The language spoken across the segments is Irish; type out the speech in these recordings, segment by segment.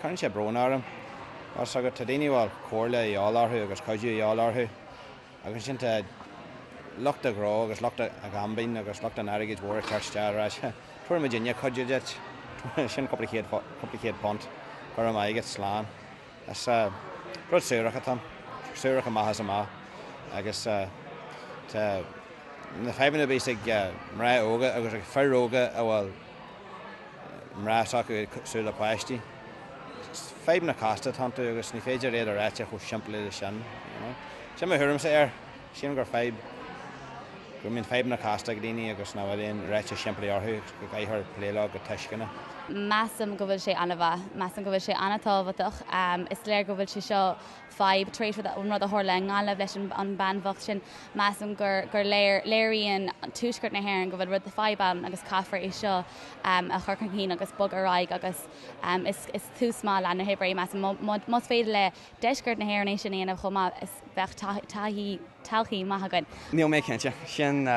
chuann sé brón orm as agad tá daoine bhfuil comhairle í álarthú agus coidú í álarthú agus sin tá lucht a grá agus lucht a gambín agus lucht an airigid mhór chuirtearráis tuair Virginia coidú det sin complicated pont chuir am aigeit sláán as rud suúracha tam suúracha maithas amá agus tá na feimhna bíigh mrá óga agus ag fearóga a bhfuil mráach acu súla páistí feimhna casta tanú agus ní féidir réad a ráite chu siimplí sin sin thuirm sa sin gur feib gur mín feimhna casta go daoine agus ná bhfuil ráite siimplí orthú go gaiithir pléile go teiscinna. Massam go bhfuil sé anamha, massam go bhfuil sé anatábhaach, is léir go bhfuil sé seo feib tréis rud a thorla nGaillimh leis an banbhacht sin massam gur léiríonn túisgurt na hhéireann go bhfuil rud a feibam agus caafar é seo a churcan cín agus bog aráig agus is tús má le na hebreí massam más féidir le deisgurt na hhéireann sin aanamh chomh is bheith talchaí maithagan. Níl mé cinnte sin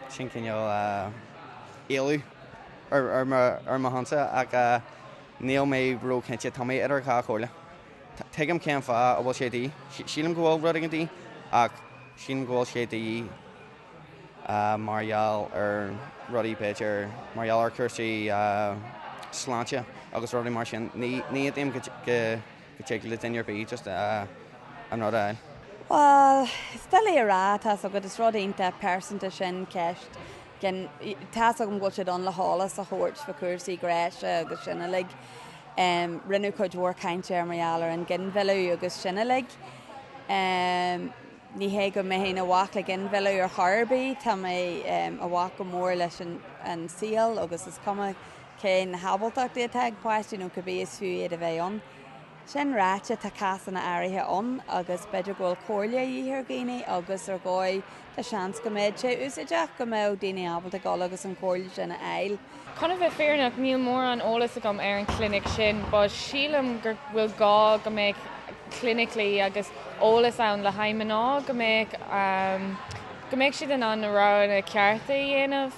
sin cinneol éalú ar má hansa ag níl mé bró cinnte tá mé idir cá chomhairle. Tuigim ceann fá a bhfuil sé dí, sílim go bhfuil rud an dí ach sin go bhfuil sé dí mBéal ar rudí beidir mBéal ar chuirsaí sláinte agus rudaí mar sin ní éim go teag le daoine bí just an rud eil. Well, stella ará tá so go is rudaínta persanta sin ceist. Tá agam bhil siad an le heolas a chóirt fa cuasaí gréise agus sinna le rinne chuid mhór cainte ar mBéal ar an ginmhillte agus sinna le ní hé go mé héana bhac le ginmhillte ar Charbí tá mé a bhac go mór leis an síal agus is cuma cé na habalteach dé teag páistí nó go bí is fiú iad a bheith an. Sin ráite tá casanna áirithe an agus beidir ghfuil comhairle íthar géine agus ar gáid tá seans go méid sé úsaideach go méid daoine ábalta gáil agus an comhairle sin na Eile. Chuna bheith fearnach níl mór an eolas agam ar an chlinic sin, ba sílam gur bhfuil gá go méid clinically agus eolas ann le haimimená go méid siad an rá na cearta dhéanamh.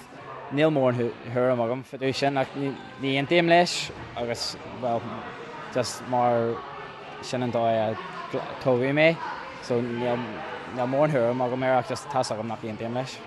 Níl mór an thuairim agam faú sin ach ní aon taobh leis agus well just mar sin an dá tóghaí mé, so níl mór an thuairim agam mar ach just tá agam nach aon taobh leis.